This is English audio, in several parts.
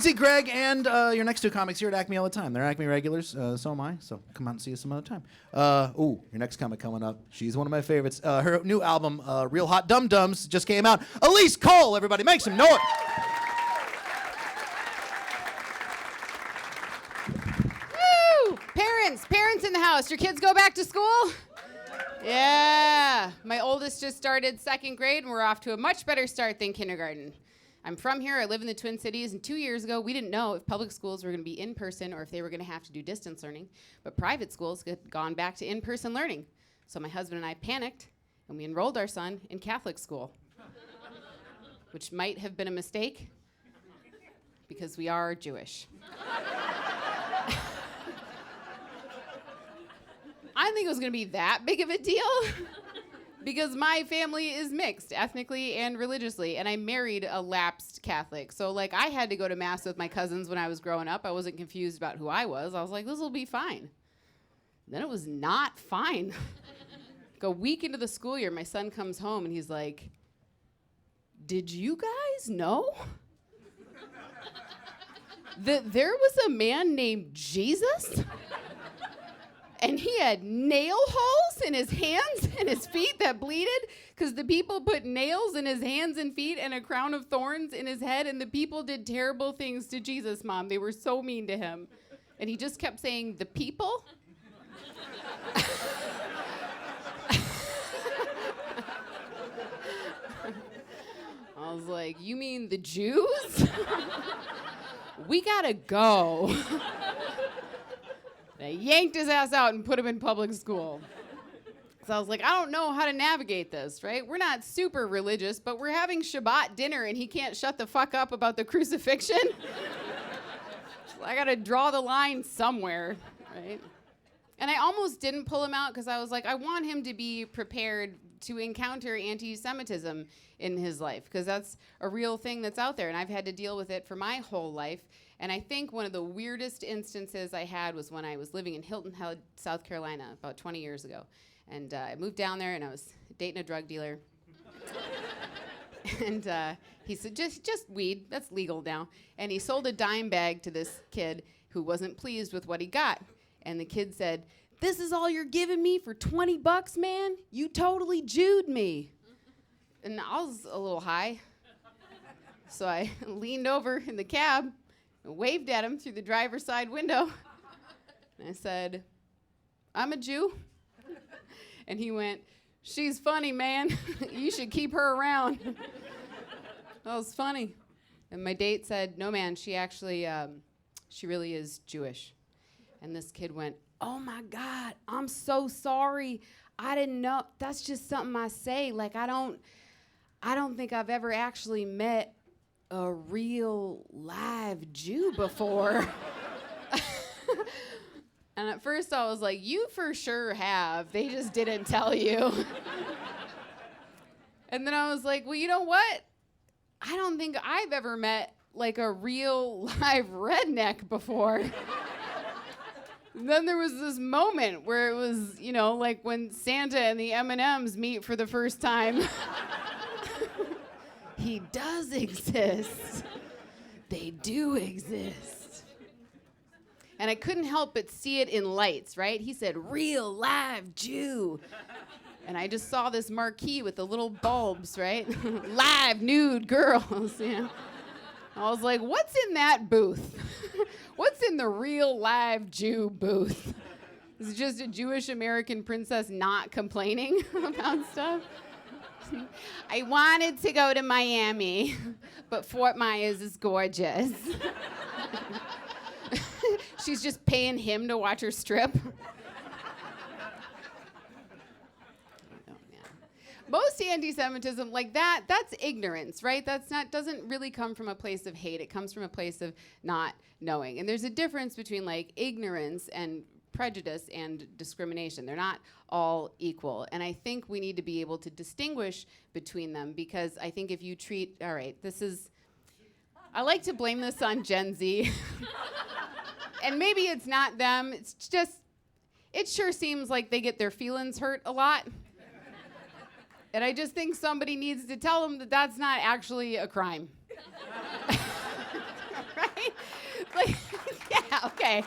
See Greg and your next two comics here at Acme all the time. They're Acme regulars, so am I. So come out and see us some other time. Your next comic coming up. She's one of my favorites. Her new album, Real Hot Dum Dums, just came out. Elise Cole, everybody, make some noise. Woo! Parents in the house. Your kids go back to school? Yeah. My oldest just started second grade, and we're off to a much better start than kindergarten. I'm from here. I live in the Twin Cities, and 2 years ago, we didn't know if public schools were going to be in person or if they were going to have to do distance learning. But private schools had gone back to in-person learning. So my husband and I panicked, and we enrolled our son in Catholic school, which might have been a mistake because we are Jewish. I didn't think it was going to be that big of a deal. Because my family is mixed ethnically and religiously, and I married a lapsed Catholic. So, like, I had to go to Mass with my cousins when I was growing up. I wasn't confused about who I was. I was like, this will be fine. Then it was not fine. Like a week into the school year, my son comes home, and he's like, did you guys know that there was a man named Jesus? And he had nail holes in his hands and his feet that bleeded because the people put nails in his hands and feet and a crown of thorns in his head, and the people did terrible things to Jesus, Mom. They were so mean to him. And he just kept saying, the people? I was like, you mean the Jews? We gotta go. I yanked his ass out and put him in public school. So I was like, I don't know how to navigate this, right? We're not super religious, but we're having Shabbat dinner and he can't shut the fuck up about the crucifixion. So I gotta draw the line somewhere, right? And I almost didn't pull him out because I was like, I want him to be prepared to encounter anti-Semitism in his life because that's a real thing that's out there, and I've had to deal with it for my whole life. And I think one of the weirdest instances I had was when I was living in Hilton Head, South Carolina, about 20 years ago. And I moved down there, and I was dating a drug dealer. And he said, just weed. That's legal now. And he sold a dime bag to this kid who wasn't pleased with what he got. And the kid said, this is all you're giving me for $20, man? You totally Jewed me. And I was a little high. So I leaned over in the cab and waved at him through the driver's side window. And I said, I'm a Jew. And he went, she's funny, man. You should keep her around. That was funny. And my date said, no, man, she actually, she really is Jewish. And this kid went, oh my God, I'm so sorry. I didn't know. That's just something I say. Like, I don't think I've ever actually met a real live Jew before. And at first I was like, you for sure have. They just didn't tell you. And then I was like, well, you know what? I don't think I've ever met like a real live redneck before. And then there was this moment where it was, you know, like when Santa and the M&Ms meet for the first time. He does exist. They do exist. And I couldn't help but see it in lights, right? He said, real live Jew. And I just saw this marquee with the little bulbs, right? Live nude girls, you know. I was like, what's in that booth? What's in the real live Jew booth? Is it just a Jewish American princess not complaining about stuff? I wanted to go to Miami, but Fort Myers is gorgeous. She's just paying him to watch her strip. Most anti-Semitism like that's ignorance, right? Doesn't really come from a place of hate. It comes from a place of not knowing. And there's a difference between like ignorance and prejudice and discrimination. They're not all equal. And I think we need to be able to distinguish between them because I think if you treat, all right, I like to blame this on Gen Z. And maybe it's not them. It's just, it sure seems like they get their feelings hurt a lot. And I just think somebody needs to tell them that that's not actually a crime. Right? way.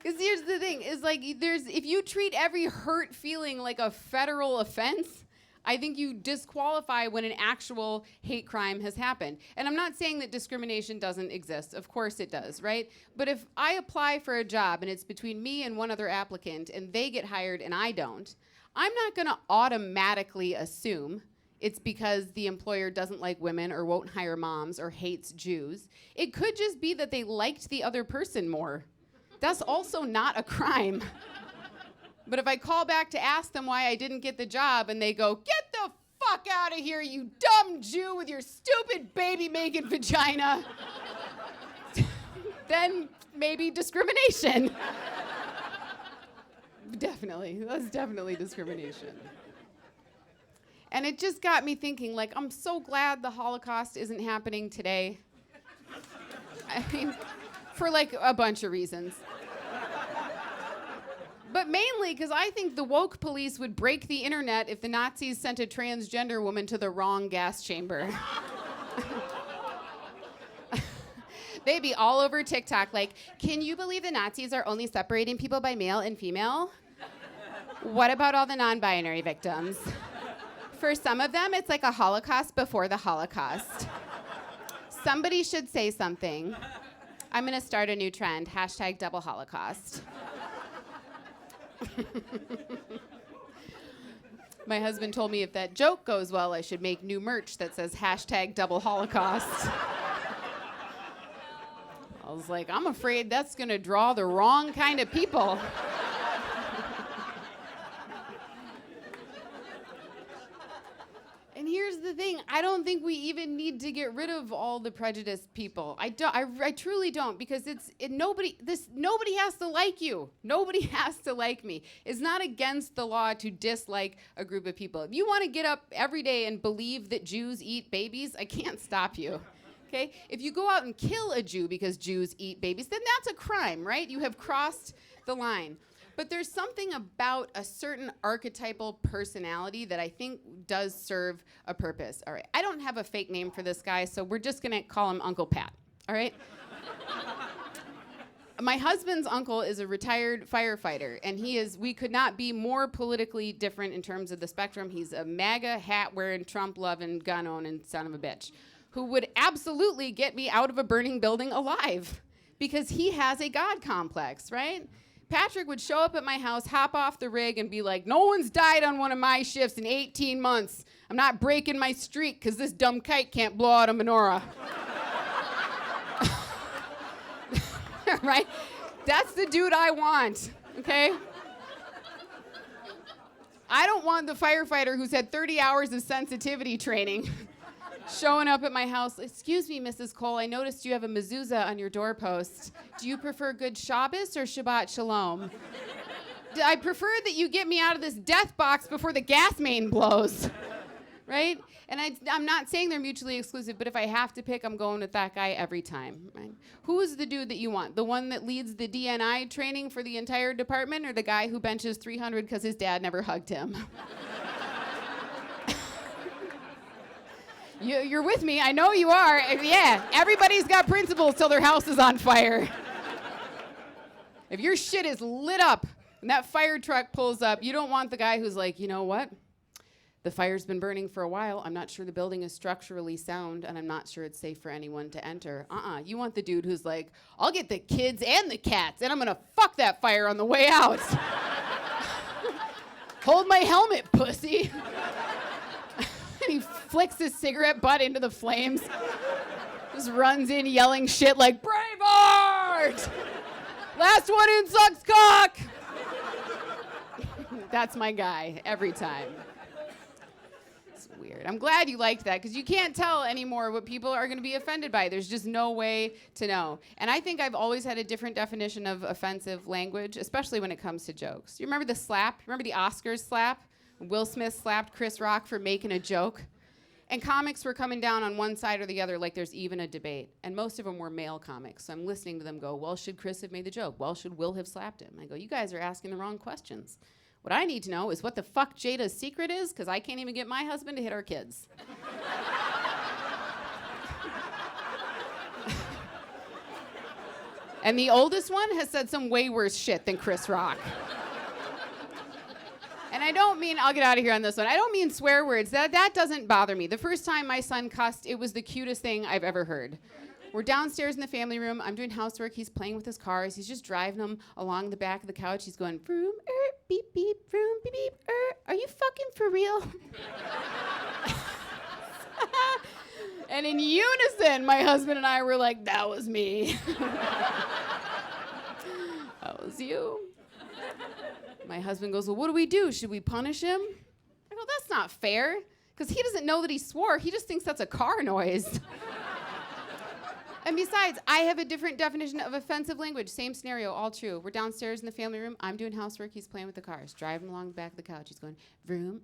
Because here's the thing, is like if you treat every hurt feeling like a federal offense, I think you disqualify when an actual hate crime has happened. And I'm not saying that discrimination doesn't exist. Of course it does, right? But if I apply for a job and it's between me and one other applicant and they get hired and I don't, I'm not going to automatically assume it's because the employer doesn't like women or won't hire moms or hates Jews. It could just be that they liked the other person more. That's also not a crime. But if I call back to ask them why I didn't get the job and they go, "Get the fuck out of here, you dumb Jew with your stupid baby-making vagina," then maybe discrimination. Definitely, that's definitely discrimination. And it just got me thinking, like, I'm so glad the Holocaust isn't happening today. I mean, for like a bunch of reasons. But mainly because I think the woke police would break the internet if the Nazis sent a transgender woman to the wrong gas chamber. They'd be all over TikTok like, "Can you believe the Nazis are only separating people by male and female? What about all the non-binary victims? For some of them, it's like a Holocaust before the Holocaust. Somebody should say something. I'm gonna start a new trend, #double Holocaust." My husband told me if that joke goes well, I should make new merch that says #double Holocaust. I was like, I'm afraid that's gonna draw the wrong kind of people. And here's the thing, I don't think we even need to get rid of all the prejudiced people. I truly don't, because nobody has to like you. Nobody has to like me. It's not against the law to dislike a group of people. If you want to get up every day and believe that Jews eat babies, I can't stop you. Okay? If you go out and kill a Jew because Jews eat babies, then that's a crime, right? You have crossed the line. But there's something about a certain archetypal personality that I think does serve a purpose. All right, I don't have a fake name for this guy, so we're just gonna call him Uncle Pat, all right? My husband's uncle is a retired firefighter, and we could not be more politically different in terms of the spectrum. He's a MAGA hat-wearing, Trump-loving, gun-owning son of a bitch who would absolutely get me out of a burning building alive because he has a God complex, right? Patrick would show up at my house, hop off the rig, and be like, "No one's died on one of my shifts in 18 months. I'm not breaking my streak because this dumb kite can't blow out a menorah." Right? That's the dude I want, okay? I don't want the firefighter who's had 30 hours of sensitivity training showing up at my house. "Excuse me, Mrs. Cole, I noticed you have a mezuzah on your doorpost. Do you prefer good Shabbos or Shabbat Shalom? I prefer that you get me out of this death box before the gas main blows." Right? And I'm not saying they're mutually exclusive, but if I have to pick, I'm going with that guy every time. Right? Who is the dude that you want? The one that leads the DNI training for the entire department, or the guy who benches 300 because his dad never hugged him? You're with me. I know you are. Yeah, everybody's got principles till their house is on fire. If your shit is lit up and that fire truck pulls up, you don't want the guy who's like, "You know what? The fire's been burning for a while. I'm not sure the building is structurally sound, and I'm not sure it's safe for anyone to enter." You want the dude who's like, "I'll get the kids and the cats, and I'm gonna fuck that fire on the way out." "Hold my helmet, pussy." And he flicks his cigarette butt into the flames. Just runs in yelling shit like, "Braveheart! Last one in sucks cock!" That's my guy every time. It's weird. I'm glad you liked that, because you can't tell anymore what people are going to be offended by. There's just no way to know. And I think I've always had a different definition of offensive language, especially when it comes to jokes. You remember the slap? Remember the Oscars slap? Will Smith slapped Chris Rock for making a joke. And comics were coming down on one side or the other like there's even a debate. And most of them were male comics. So I'm listening to them go, "Well, should Chris have made the joke? Well, should Will have slapped him?" I go, "You guys are asking the wrong questions. What I need to know is what the fuck Jada's secret is, because I can't even get my husband to hit our kids." And the oldest one has said some way worse shit than Chris Rock. And I don't mean, I'll get out of here on this one. I don't mean swear words. That doesn't bother me. The first time my son cussed, it was the cutest thing I've ever heard. We're downstairs in the family room. I'm doing housework. He's playing with his cars. He's just driving them along the back of the couch. He's going, vroom, beep, beep, vroom, beep, beep, Are you fucking for real? And in unison, my husband and I were like, that was me. That was you. My husband goes, well, what do we do? Should we punish him? I go, that's not fair. Because he doesn't know that he swore. He just thinks that's a car noise. And besides, I have a different definition of offensive language. Same scenario, all true. We're downstairs in the family room. I'm doing housework. He's playing with the cars. Driving along the back of the couch. He's going, vroom,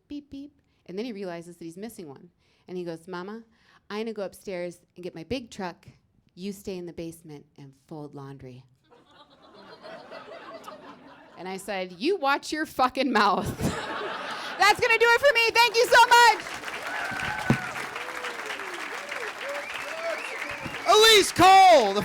beep, beep. And then he realizes that he's missing one. And he goes, Mama, I'm going to go upstairs and get my big truck. You stay in the basement and fold laundry. And I said, you watch your fucking mouth. That's going to do it for me. Thank you so much. Elise Cole, the